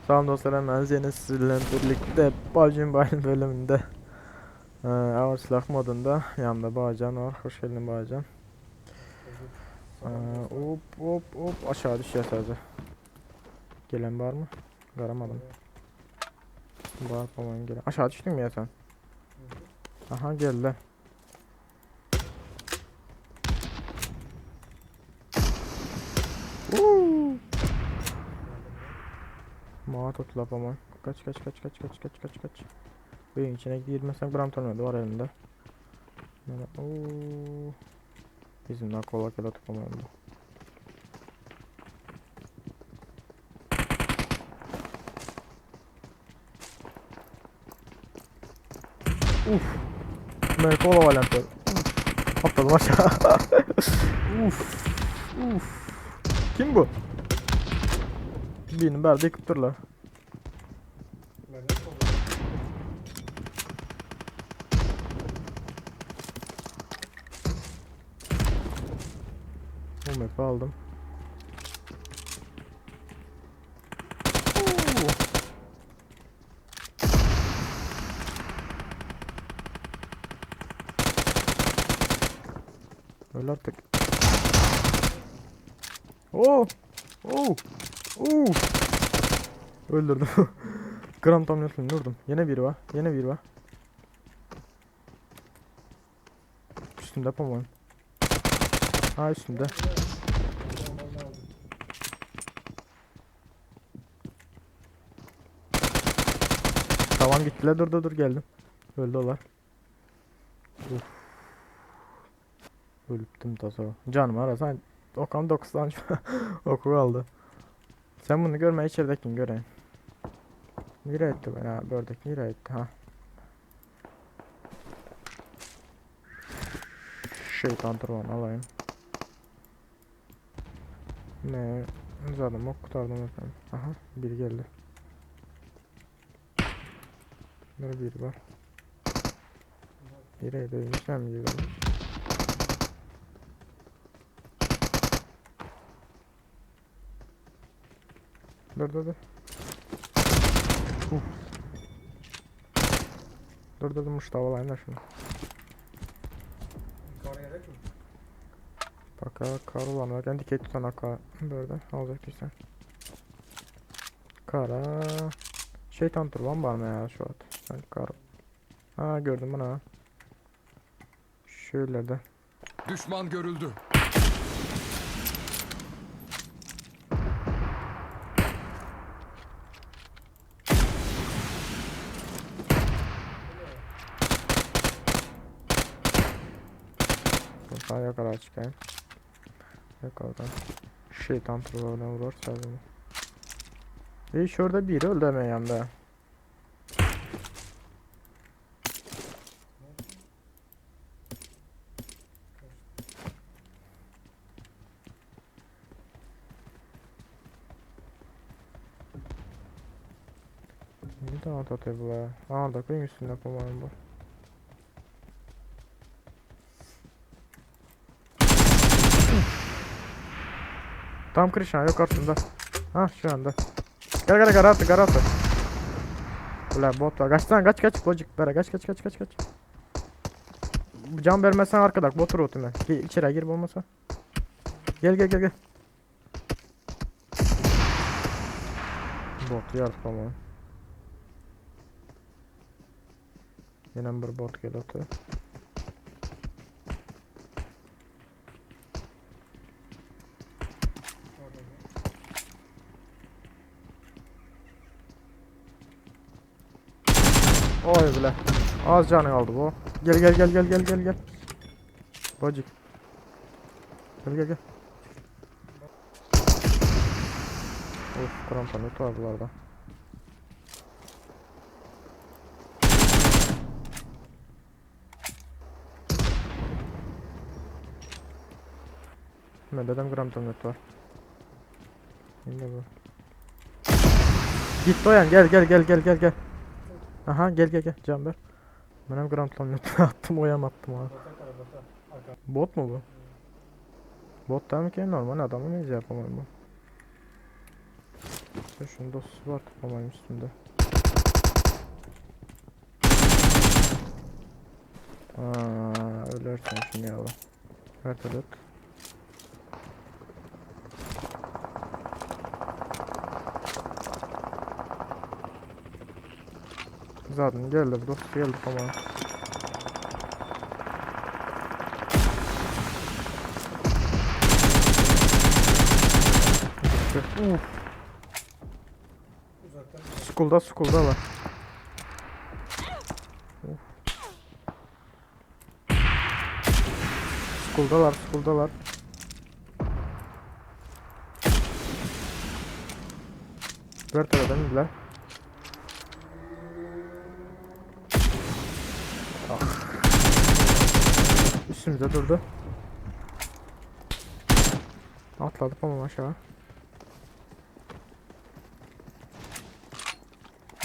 Selam dostlarım, ben Zeynep sizinle birlikte Bacım Bayram bölümünde Ağır Silah modunda yanımda Bağcan var. Hoş geldin Bağcan. Hop hop hop aşağı düşeceğiz sadece. Gelen var mı? Görmedim. Var falan gelen. Aşağı düştün mü ya sen? Aha geldi. Mağa tutulap aman. Kaç kaç kaç kaç kaç kaç kaç kaç. Beyin içine girmesen gram tanıyordu var elinde. Böyle bizim daha kolay kolay tutamadım. Uf. Me kola valente. Atladım aşağı. Uf. Uf. Kim bu? Benim berde yıkıp dur la. Bu map'i aldım. Öyle artık. Oo. Oo. Oo. Öldürdüm. Gram tam yatırım vurdum. Yine biri var. Yine biri var. Üstünde yapamam. Ha üstünde. Tamam gittiler. Dur dur dur geldim. Öldüler. Uf. Öldüm tasa. Canım arasan. Okan 9 tane oku kaldı. Sen bunu görme içeridekin göreyim. Nereye etti ben ha? Gördük nereye etti ha? Şeytan turban alayım. Ne? Zaten ok kurtardım efendim. Aha biri geldi. Böyle biri var. Biri değilmiş ben mi girdim? Dur dur dur. Uf. Dur dur Mustafa olayım da şunu. Bak ya kar olan var. Ben dikey tutan kar. Böyle alacaktıysan. Kara. Şeytan turban var mı ya şu an? Ben kar. Ha gördüm bunu. Şöyle de. Düşman görüldü. Buradan yukarı çıkayım. Yukarıdan. Şeytan turbanına vurur sadece. Ve şurada biri öldü hemen yanında. Ne de atıyor bu ya? Aa da koyun üstünde yapamam bu. Tam Krishna yok altında. Ha şu anda. Gel gel garatı garatı. Ulan bot var. Kaç lan kaç kaç bocuk. Bera kaç kaç kaç kaç kaç. Can vermezsen arkada bot rotuna. İçeri gir olmasa. Gel gel gel gel. Bot yar falan. Yine bir bot gel atıyor. Oy bile. Az canı kaldı bu. Gel gel gel gel gel gel gel. Bocuk. Gel gel gel. Of krampanı tutardılar da. Mededen gram tanıt var. Şimdi bu. Git Oyan gel gel gel gel gel gel. Aha gel gel gel Canber. Benim gram tanıt attım oyam attım abi. Bot mu bu? Bot değil mi ki normal adamı ne yapamadım bu. Neyse şunun dosyası var tıklamayın üstünde. Ölersen şunu yavrum. Evet. Zaten geldi bu dosya geldi tamam. Uf. School'da var. School'dalar. Ver taradan indiler. Üstümüze durdu. Atladık ama aşağı.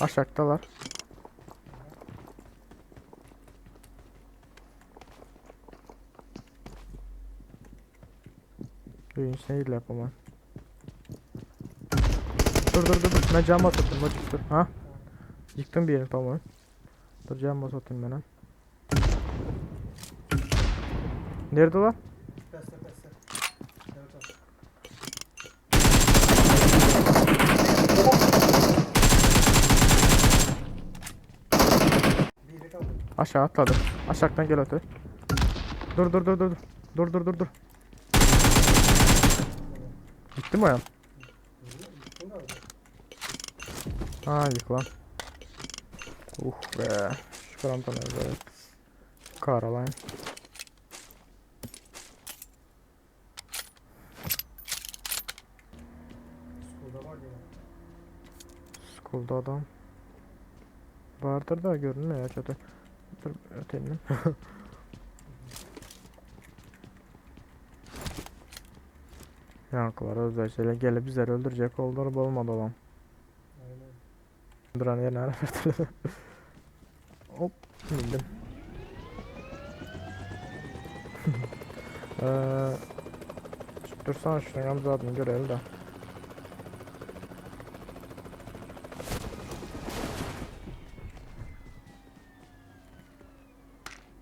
Aşağıdalar. Düğün şeyle yapamam. Dur. Ben cam atayım bacık dur. Ha? Yıktım bir yerini tamam. Dur cam atayım ben ha. Nerede lan? Peste. Evet abi. Biri kaldı. Aşağı atladı. Aşağıdan gel öte. Dur. Dur. Gitti mi o yan? Kim kaldı? Ha yık lan. Be. Şu karantan evet. Caroline. School'da var ya. School'da adam. Vardır da görünmüyor ya çatı. Dur ötelim. Yankılar özel şeyler gelip bizleri öldürecek oldu olmadı olan. Aynen. Duran yerine hareket. Hop bindim. Eee Dursana şunu Gamze abini görelim de.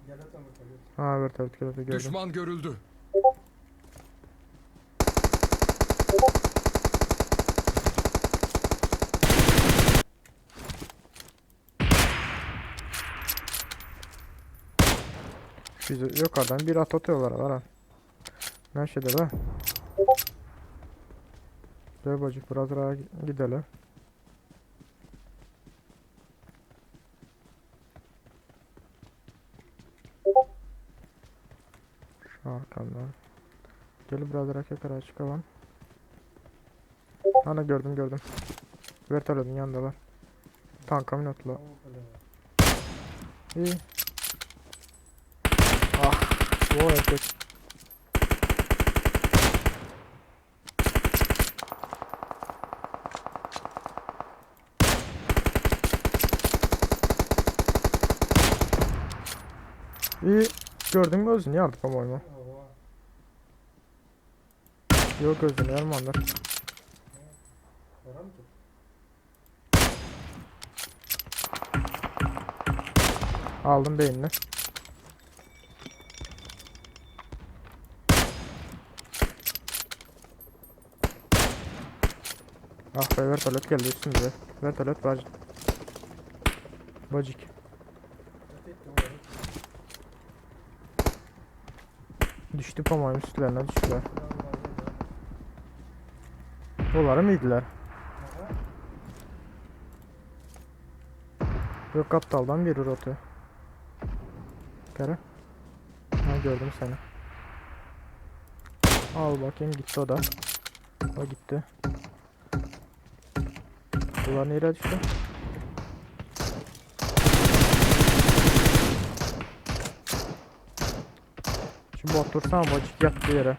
Gel atalım bakalım. Ha evet gördüm. Düşman görüldü. Bizi yukarıdan bir at atıyorlar var ha. Ne şeyde be. Gel bacık biraz daha gidelim. Şu arkamdan. Gel biraz daha yukarı çıkalım. Ana gördüm. Vertolyonun yanındalar. Tanka minotla. Tamam bakalım. İyi. Ah. O erkek. İyi. Gördün mü özünü yardık ama oyma. Oha. Yok özünü yarmanlar. Para mı ki? Aldım beynini. Ah be vertolyot geldi üstümüze. Vertolyot bacık. Öte ettim orayı. Düştü pamuğun üstlerine düştüler. Bravo, bravo. Onları mıydılar? Aha. Yok aptaldan biri rotu. Kere. Ha gördüm seni. Al bakayım gitti o da. O gitti. Bunlar nereye düştü? Şimdi otursana bacık yattı yere.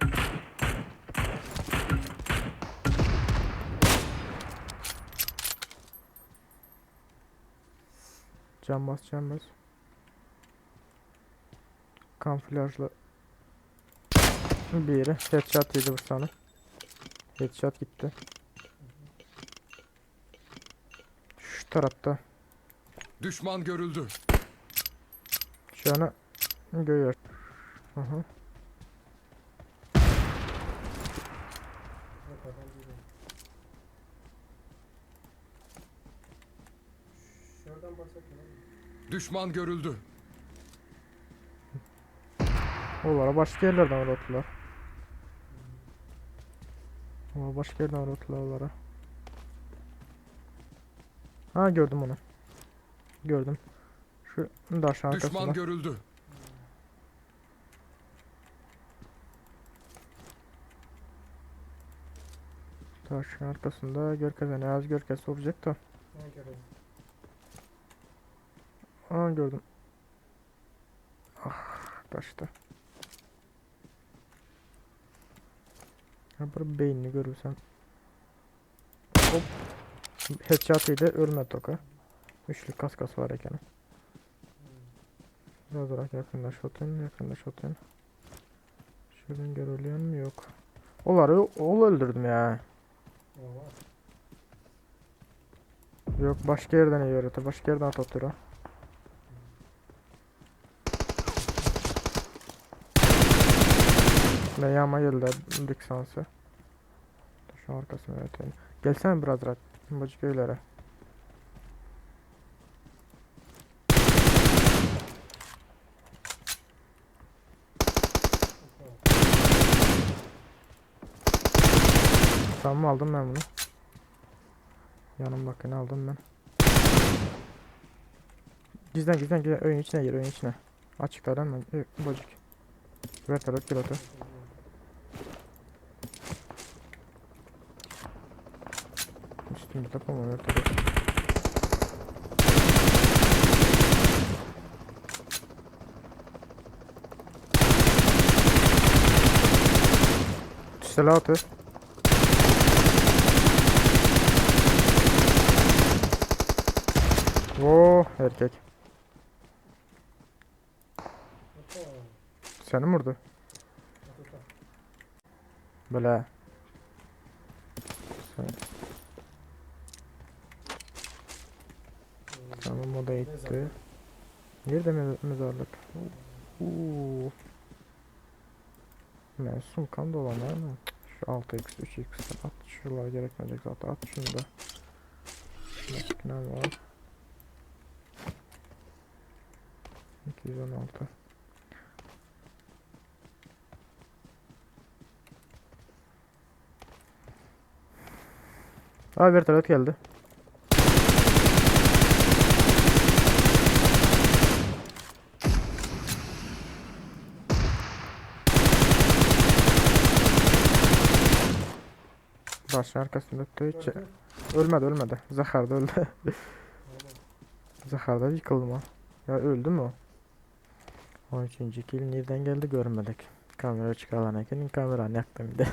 Can bas. Kamuflajla bir yere headshot yedi bu sana. Headshot gitti. Şu tarafta. Düşman görüldü. Şu an görüyor. Hı hı. Yok adam değil. Şuradan baksak ne? Düşman görüldü. Onlara başka yerlerden uğrattılar. Ama başka yerden uğrattılar onlara. Ha gördüm onu. Gördüm. Şu taşın Düşman arkasında. görüldü. Taşın arkasında Görkez, ne az Görkez olacak da. Ne görelim? Aa gördüm. Ah taşta. Ya böyle beynini görürsen. Hop. Headshot'ıydı ölme toka. Üçlü kaskas var ekene. Biraz daha yakınlaş otun. Şuradan görülüyor mu? Yok. Onları öldürdüm ya. O var. Yok başka yerden iyi öğreti. Başka yerden atlatır o. Ne yağma geldi. Dik sansı. Şu arkasına öğreteyim. Gelsene biraz rahat. Bacık öylere. Tamam aldım ben bunu. Yanım bakın aldım ben. Gizlen oyun içine gir oyun içine. Açıklardan ben bacık. Ver tarot pilotu. Üstümde tapama ver tarot. Silah atı. Oo erkek. Opa. Seni mi vurdu? Opa. Böyle. Tamam o da gitti. Nerede mezarlık? Uuu. Mensum kan dolanıyor mu? Şu 6x 3x'ten at. Şuralara gerekmeyecek zaten at şunu da. Başka ne var? 216. Abi vertolet geldi. Başın arkasında hiç Öldü. ölmedi. Zahar'da öldü. Tamam. Zahar'da yıkıldı mı? Ya öldü mü o? 13. kill nereden geldi görmedik. Kamera çıkarlanırken kameranı yaktım bir de.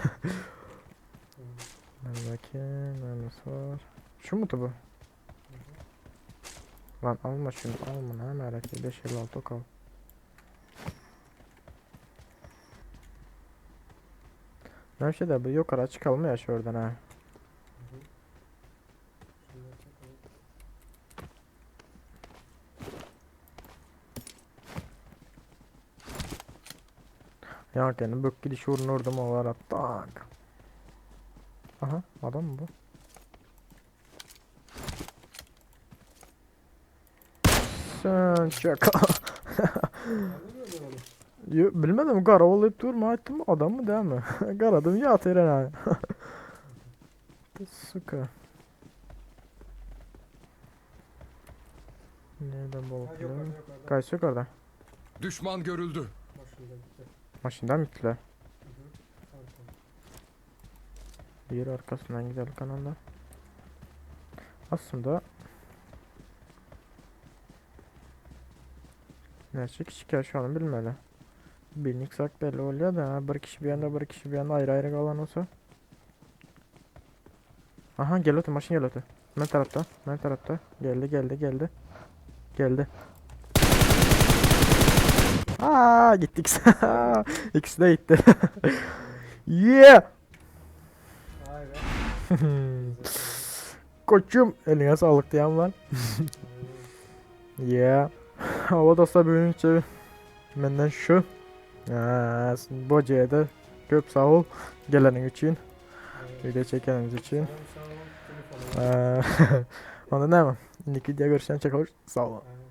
Ben bakayım nasıl var. Şu mu bu? Lan alma şunu alma ne merak et 556 kal. Ne şey de bu yukarı açık almıyor şu oradan ha. Şunları çekelim. Ya kendi bök gidiş uğrun orada mı var tak. Aha adam mı bu? Sen çaka. Anladın mı onu? Bilmedim kara olayıp durma ettim adam mı değil mi? Karadım ya teren ha. Sıkı. Nereden Ha balık yok lan? orada yok orada. Kaç yok orada. Düşman görüldü. Başında gitti. Maşından gittiler. Hı hı. Arkada. Diğer arkasından gidelim kanalda. Aslında neyse kişi şu an bilmeli. Birlik sak belli oluyor da bir kişi bir yanda bir kişi bir yanda ayrı ayrı kalan olsa. Aha gel ötü maşın gel ötü. Ben tarafta. Geldi. Geldi. Aa gittik. İkisi de gitti. Yeah. Vay be. Koçum eline sağlık diyen var. Ya. Hava dostlar bugünçe benden şu. Boca'ya da köp sağ ol gelenin için. Video çekeniniz için. Sağ ol. Telefonu. Onda ne mi? İndiki videoya görüşen çok hoş. Sağ olun. Yani